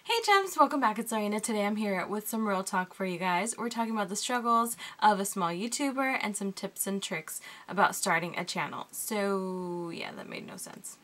Hey gems, welcome back. It's Lorena. Today I'm here with some real talk for you guys. We're talking about the struggles of a small YouTuber and some tips and tricks about starting a channel. So yeah, that made no sense.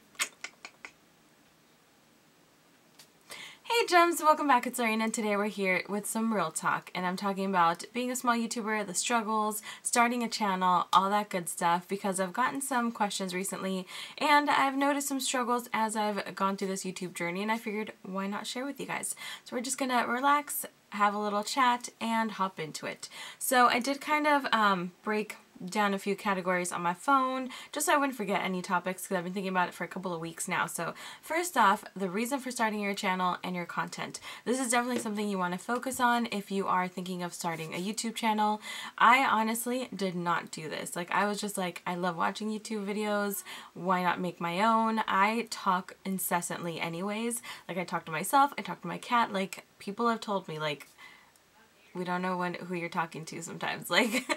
Hey gems, welcome back. It's Lorena. Today we're here with some real talk, and I'm talking about being a small YouTuber, the struggles, starting a channel, all that good stuff, because I've gotten some questions recently and I've noticed some struggles as I've gone through this YouTube journey, and I figured why not share with you guys. So we're just gonna relax, have a little chat, and hop into it. So I did kind of break down a few categories on my phone just so I wouldn't forget any topics, because I've been thinking about it for a couple of weeks now. So first off, the reason for starting your channel and your content. This is definitely something you want to focus on if you are thinking of starting a YouTube channel. I honestly did not do this. Like, I was just like, I love watching YouTube videos, why not make my own? I talk incessantly anyways. Like, I talk to myself, I talk to my cat. Like, people have told me, like, we don't know who you're talking to sometimes. Like,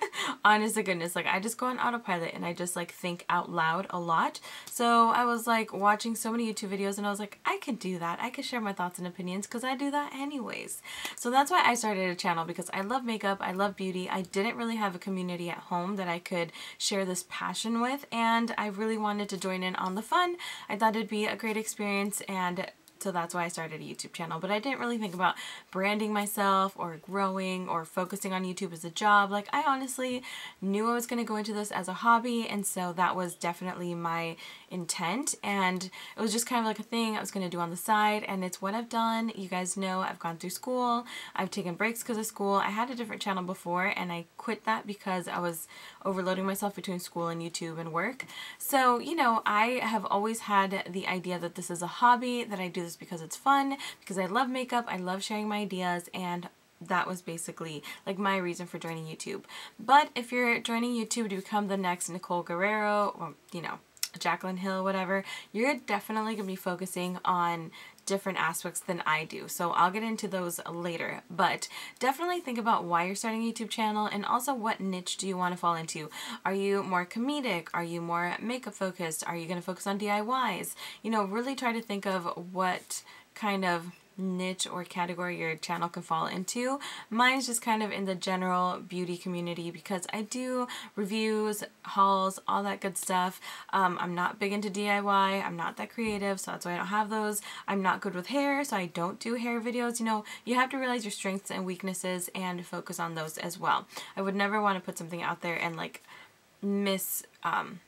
honest to goodness, like, I just go on autopilot and I just like think out loud a lot. So I was like watching so many YouTube videos and I was like, I can do that. I can share my thoughts and opinions because I do that anyways. So that's why I started a channel, because I love makeup, I love beauty. I didn't really have a community at home that I could share this passion with, and I really wanted to join in on the fun. I thought it'd be a great experience, and so that's why I started a YouTube channel. But I didn't really think about branding myself or growing or focusing on YouTube as a job. Like, I honestly knew I was going to go into this as a hobby, and so that was definitely my intent, and it was just kind of like a thing I was going to do on the side, and it's what I've done. You guys know I've gone through school, I've taken breaks because of school. I had a different channel before and I quit that because I was overloading myself between school and YouTube and work. So, you know, I have always had the idea that this is a hobby, that I do this because it's fun, because I love makeup, I love sharing my ideas, and that was basically like my reason for joining YouTube. But if you're joining YouTube to become the next Nicole Guerrero, or, you know, Jaclyn Hill, whatever, you're definitely going to be focusing on different aspects than I do. So I'll get into those later, but definitely think about why you're starting a YouTube channel, and also what niche do you want to fall into. Are you more comedic? Are you more makeup focused? Are you going to focus on DIYs? You know, really try to think of what kind of niche or category your channel can fall into. Mine's just kind of in the general beauty community, because I do reviews, hauls, all that good stuff. I'm not big into DIY. I'm not that creative, so that's why I don't have those. I'm not good with hair, so I don't do hair videos. You know, you have to realize your strengths and weaknesses and focus on those as well. I would never want to put something out there and like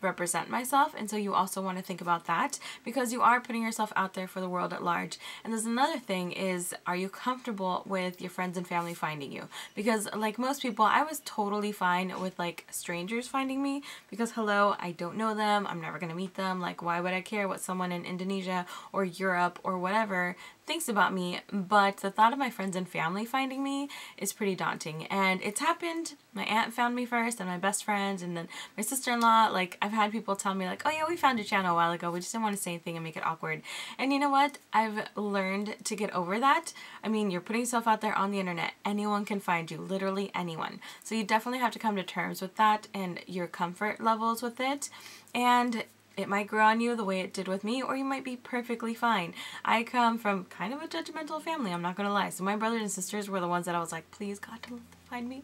represent myself, and so you also want to think about that, because you are putting yourself out there for the world at large. And there's another thing is, are you comfortable with your friends and family finding you? Because like most people, I was totally fine with like strangers finding me, because hello, I don't know them, I'm never gonna meet them. Like, why would I care what someone in Indonesia or Europe or whatever thinks about me? But the thought of my friends and family finding me is pretty daunting, and it's happened. My aunt found me first, and my best friend, and then my sister-in-law. Like, I've had people tell me like, oh yeah, we found your channel a while ago, we just didn't want to say anything and make it awkward. And you know what? I've learned to get over that. I mean, you're putting yourself out there on the internet. Anyone can find you, literally anyone. So you definitely have to come to terms with that and your comfort levels with it. And it might grow on you the way it did with me, or you might be perfectly fine. I come from kind of a judgmental family, I'm not gonna lie. So my brothers and sisters were the ones that I was like, please God, don't let them find me.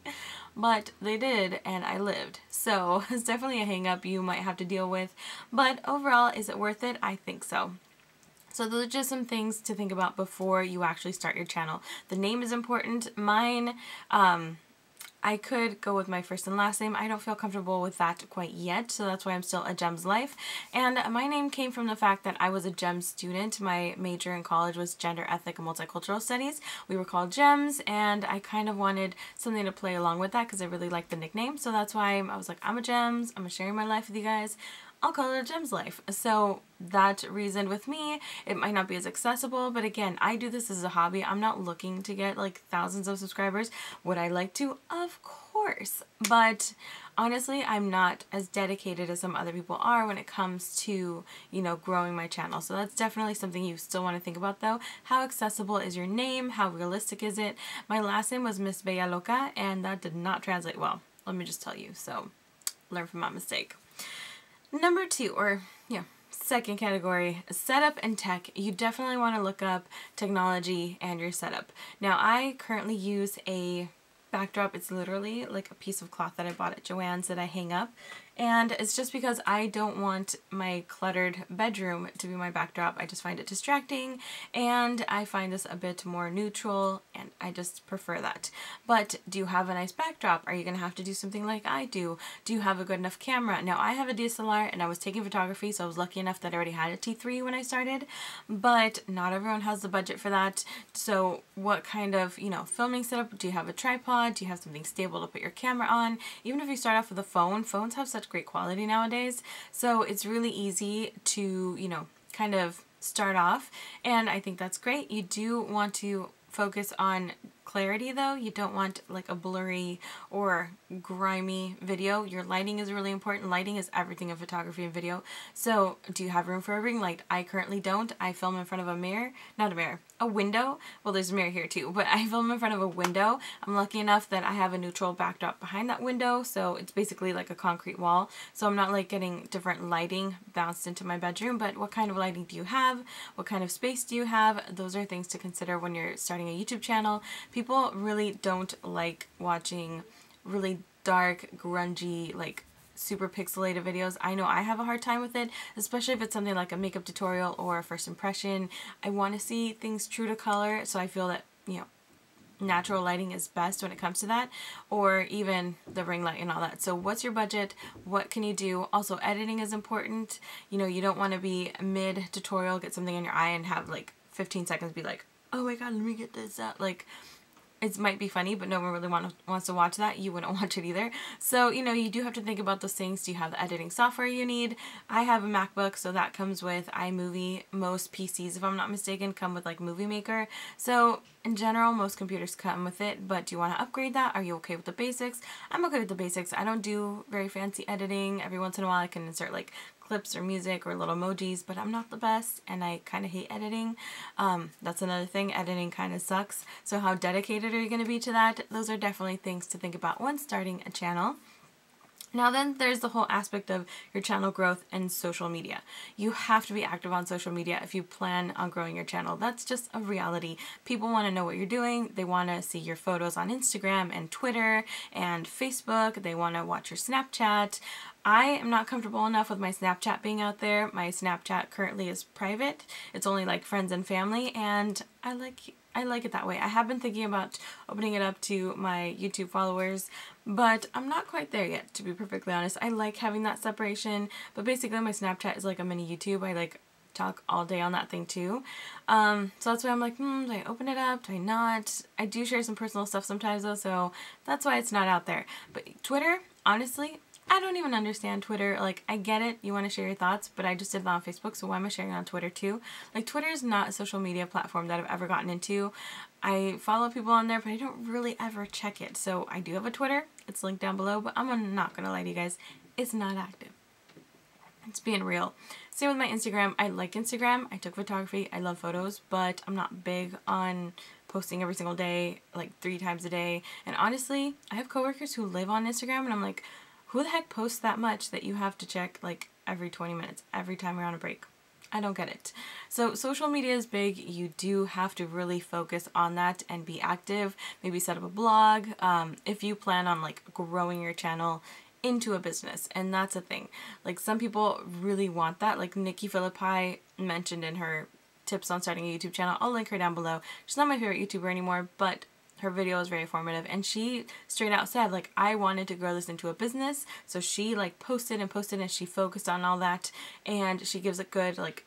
But they did, and I lived. So it's definitely a hang up you might have to deal with. But overall, is it worth it? I think so. So those are just some things to think about before you actually start your channel. The name is important. Mine, I could go with my first and last name. I don't feel comfortable with that quite yet, so that's why I'm still Agemslife. And my name came from the fact that I was a GEM student. My major in college was Gender, Ethnic, and Multicultural Studies. We were called GEMs, and I kind of wanted something to play along with that because I really liked the nickname. So that's why I was like, I'm a GEMs, I'm sharing my life with you guys. I'll call it Agemslife. So that reason with me, it might not be as accessible, but again, I do this as a hobby. I'm not looking to get like thousands of subscribers. Would I like to? Of course. But honestly, I'm not as dedicated as some other people are when it comes to, you know, growing my channel. So that's definitely something you still want to think about though. How accessible is your name? How realistic is it? My last name was Miss Bella Loca, and that did not translate well. Let me just tell you. So learn from my mistake. Number two, or yeah, Second category, setup and tech. You definitely want to look up technology and your setup. Now, I currently use a backdrop. It's literally like a piece of cloth that I bought at Joann's that I hang up. And it's just because I don't want my cluttered bedroom to be my backdrop. I just find it distracting, and I find this a bit more neutral, and I just prefer that. But do you have a nice backdrop? Are you going to have to do something like I do? Do you have a good enough camera? Now, I have a DSLR, and I was taking photography, so I was lucky enough that I already had a T3 when I started, but not everyone has the budget for that. So what kind of, filming setup? Do you have a tripod? Do you have something stable to put your camera on? Even if you start off with a phone, phones have such great quality nowadays, so it's really easy to kind of start off, and I think that's great. You do want to focus on clarity though. You don't want like a blurry or grimy video. Your lighting is really important. Lighting is everything in photography and video. So do you have room for a ring light? I currently don't. I film in front of a mirror, not a mirror, a window. Well, there's a mirror here too, but I film in front of a window. I'm lucky enough that I have a neutral backdrop behind that window, so it's basically like a concrete wall. So I'm not like getting different lighting bounced into my bedroom. But what kind of lighting do you have? What kind of space do you have? Those are things to consider when you're starting a YouTube channel. People really don't like watching really dark, grungy, like super pixelated videos. I know I have a hard time with it, especially if it's something like a makeup tutorial or a first impression. I want to see things true to color, so I feel that, natural lighting is best when it comes to that, or even the ring light and all that. So what's your budget? What can you do? Also, editing is important. You don't want to be mid-tutorial, get something in your eye and have like 15 seconds be like, oh my god, let me get this out. Like, it might be funny, but no one really wants to watch that. You wouldn't watch it either. So, you do have to think about those things. Do you have the editing software you need? I have a MacBook, so that comes with iMovie. Most PCs, if I'm not mistaken, come with like Movie Maker. So, in general, most computers come with it, but do you want to upgrade that? Are you okay with the basics? I'm okay with the basics. I don't do very fancy editing. Every once in a while, I can insert like clips or music or little emojis, but I'm not the best, and I kind of hate editing. That's another thing. Editing kind of sucks. So how dedicated are you going to be to that? Those are definitely things to think about when starting a channel. Now then, there's the whole aspect of your channel growth and social media. You have to be active on social media if you plan on growing your channel. That's just a reality. People want to know what you're doing. They want to see your photos on Instagram and Twitter and Facebook. They want to watch your Snapchat. I am not comfortable enough with my Snapchat being out there. My Snapchat currently is private. It's only like friends and family, and I like it that way. I have been thinking about opening it up to my YouTube followers, but I'm not quite there yet, to be perfectly honest. I like having that separation, but basically my Snapchat is like a mini YouTube. I like talk all day on that thing too. So that's why I'm like, do I open it up? Do I not? I do share some personal stuff sometimes though, so that's why it's not out there. But Twitter, honestly, I don't even understand Twitter. Like, I get it, you want to share your thoughts, but I just did that on Facebook, so why am I sharing it on Twitter too? Like, Twitter is not a social media platform that I've ever gotten into. I follow people on there, but I don't really ever check it. So I do have a Twitter. It's linked down below, but I'm not going to lie to you guys. It's not active. It's being real. Same with my Instagram. I like Instagram. I took photography. I love photos, but I'm not big on posting every single day, like 3 times a day. And honestly, I have coworkers who live on Instagram, and I'm like, who the heck posts that much that you have to check like every 20 minutes, every time you're on a break? I don't get it. So social media is big. You do have to really focus on that and be active. Maybe set up a blog if you plan on like growing your channel into a business. And that's a thing. Like, some people really want that. Like Nikki Phillippi mentioned in her tips on starting a YouTube channel. I'll link her down below. She's not my favorite YouTuber anymore, but her video is very informative, and she straight out said, like, I wanted to grow this into a business. So she like posted and she focused on all that, and she gives a good like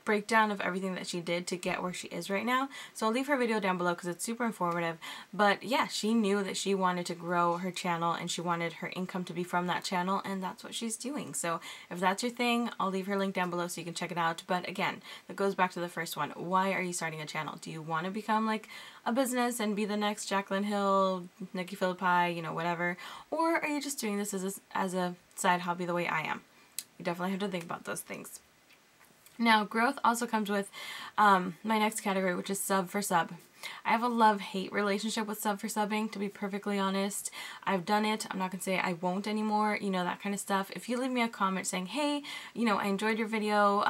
breakdown of everything that she did to get where she is right now. So I'll leave her video down below because it's super informative. But yeah, she knew that she wanted to grow her channel and she wanted her income to be from that channel, and that's what she's doing. So if that's your thing, I'll leave her link down below so you can check it out. But again, that goes back to the first one. Why are you starting a channel? Do you want to become like a business and be the next Jaclyn Hill, Nikki Phillippi, whatever? Or are you just doing this as a side hobby the way I am? You definitely have to think about those things. Now, growth also comes with my next category, which is sub for sub. I have a love-hate relationship with sub for subbing, to be perfectly honest. I've done it. I'm not going to say I won't anymore, you know, that kind of stuff. If you leave me a comment saying, hey, you know, I enjoyed your video,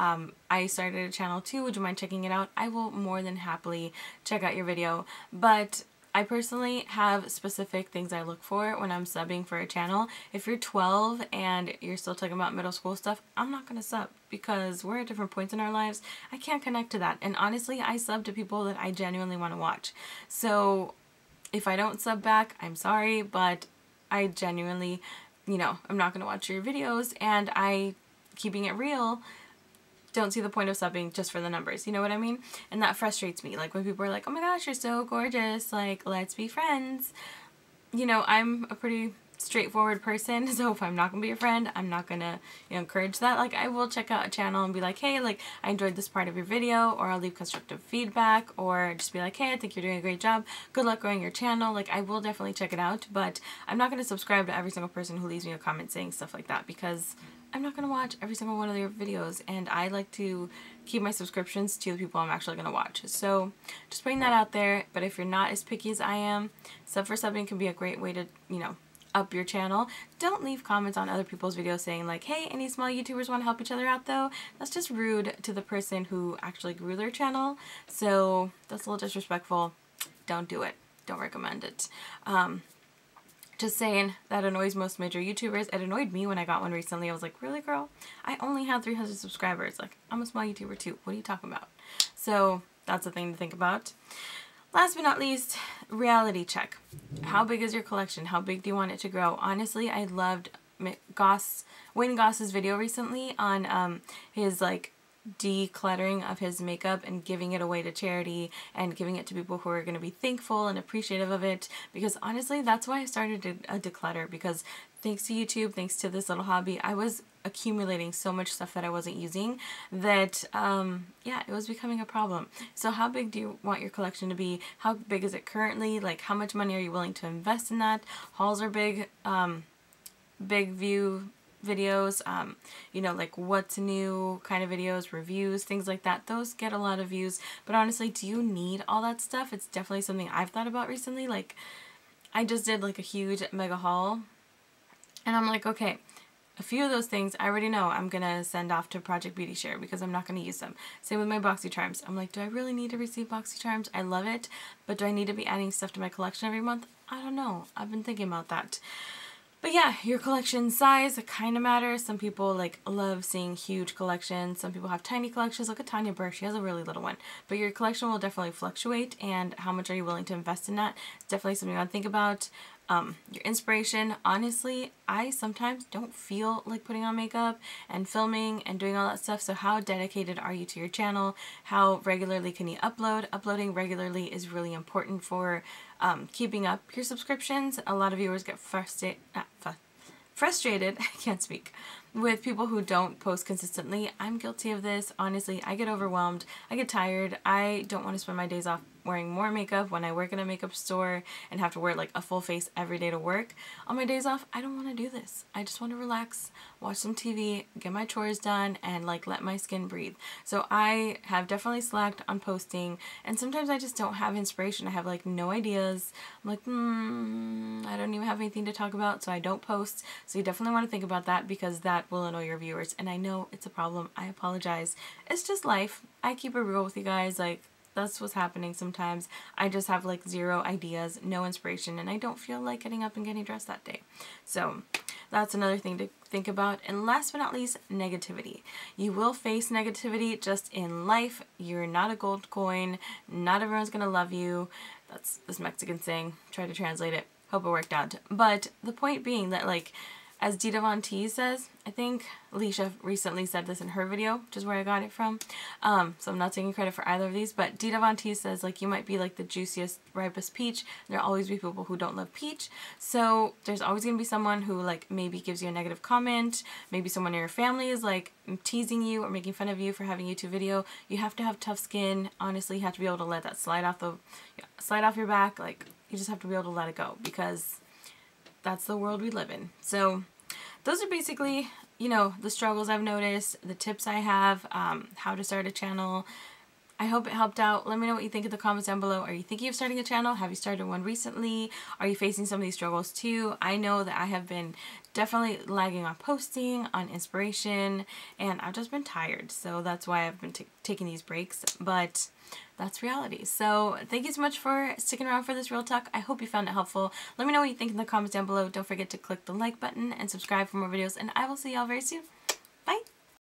I started a channel too, would you mind checking it out? I will more than happily check out your video. But I personally have specific things I look for when I'm subbing for a channel. If you're 12 and you're still talking about middle school stuff, I'm not going to sub because we're at different points in our lives. I can't connect to that. And honestly, I sub to people that I genuinely want to watch. So if I don't sub back, I'm sorry, but I genuinely, you know, I'm not going to watch your videos, and keeping it real, don't see the point of subbing just for the numbers, you know what I mean? And that frustrates me, like when people are like, oh my gosh, you're so gorgeous, like, let's be friends. You know, I'm a pretty straightforward person, so if I'm not gonna be your friend, I'm not gonna, you know, encourage that. Like, I will check out a channel and be like, hey, like, I enjoyed this part of your video, or I'll leave constructive feedback, or just be like, hey, I think you're doing a great job, good luck growing your channel. Like, I will definitely check it out, but I'm not gonna subscribe to every single person who leaves me a comment saying stuff like that, because I'm not going to watch every single one of their videos, and I like to keep my subscriptions to the people I'm actually going to watch. So just putting that out there. But if you're not as picky as I am, sub for subbing can be a great way to, you know, up your channel. Don't leave comments on other people's videos saying like, hey, any small YouTubers want to help each other out though? That's just rude to the person who actually grew their channel. So that's a little disrespectful. Don't do it. Don't recommend it. Just saying, that annoys most major YouTubers. It annoyed me when I got one recently. I was like, really, girl? I only have 300 subscribers. Like, I'm a small YouTuber too. What are you talking about? So that's a thing to think about. Last but not least, reality check. How big is your collection? How big do you want it to grow? Honestly, I loved Wayne Goss's video recently on his like decluttering of his makeup and giving it away to charity and giving it to people who are going to be thankful and appreciative of it, because honestly that's why I started a declutter, because thanks to YouTube, thanks to this little hobby, I was accumulating so much stuff that I wasn't using that yeah, it was becoming a problem. So how big do you want your collection to be? How big is it currently? Like, how much money are you willing to invest in that? Hauls are big, big view videos, you know, like what's new kind of videos, reviews, things like that. Those get a lot of views, but honestly, do you need all that stuff? It's definitely something I've thought about recently. Like, I just did like a huge mega haul, and I'm like, okay, a few of those things I already know I'm gonna send off to Project Beauty Share because I'm not gonna use them. Same with my BoxyCharms. I'm like, do I really need to receive BoxyCharms? I love it, but do I need to be adding stuff to my collection every month? I don't know. I've been thinking about that. But yeah, your collection size kind of matters. Some people like love seeing huge collections. Some people have tiny collections. Look at Tanya Burke. She has a really little one. But your collection will definitely fluctuate, and how much are you willing to invest in that? It's definitely something you want to think about. Your inspiration. Honestly, I sometimes don't feel like putting on makeup and filming and doing all that stuff. So how dedicated are you to your channel? How regularly can you upload? Uploading regularly is really important for keeping up your subscriptions. A lot of viewers get frustrated, I can't speak, with people who don't post consistently. I'm guilty of this. Honestly, I get overwhelmed. I get tired. I don't want to spend my days off wearing more makeup when I work in a makeup store and have to wear like a full face every day to work. On my days off, I don't want to do this. I just want to relax, watch some TV, get my chores done, and like let my skin breathe. So I have definitely slacked on posting, and sometimes I just don't have inspiration. I have like no ideas. I'm like, I don't even have anything to talk about, so I don't post. So you definitely want to think about that, because that will annoy your viewers. And I know it's a problem. I apologize. It's just life. I keep it real with you guys. Like, that's what's happening sometimes. I just have like zero ideas, no inspiration, and I don't feel like getting up and getting dressed that day. So that's another thing to think about. And last but not least, negativity. You will face negativity just in life. You're not a gold coin. Not everyone's gonna love you. That's this Mexican saying. Try to translate it. Hope it worked out. But the point being that, like, as Dita Von Teese says, I think Alicia recently said this in her video, which is where I got it from. So I'm not taking credit for either of these, but Dita Von Teese says, like, you might be like the juiciest, ripest peach. There'll always be people who don't love peach. So there's always going to be someone who, like, maybe gives you a negative comment. Maybe someone in your family is, like, teasing you or making fun of you for having a YouTube video. You have to have tough skin. Honestly, you have to be able to let that slide off your back. Like, you just have to be able to let it go, because that's the world we live in. So those are basically, you know, the struggles I've noticed, the tips I have, how to start a channel. I hope it helped out. Let me know what you think in the comments down below. Are you thinking of starting a channel? Have you started one recently? Are you facing some of these struggles too? I know that I have been definitely lagging on posting, on inspiration, and I've just been tired. So that's why I've been taking these breaks, but that's reality. So thank you so much for sticking around for this real talk. I hope you found it helpful. Let me know what you think in the comments down below. Don't forget to click the like button and subscribe for more videos, and I will see y'all very soon.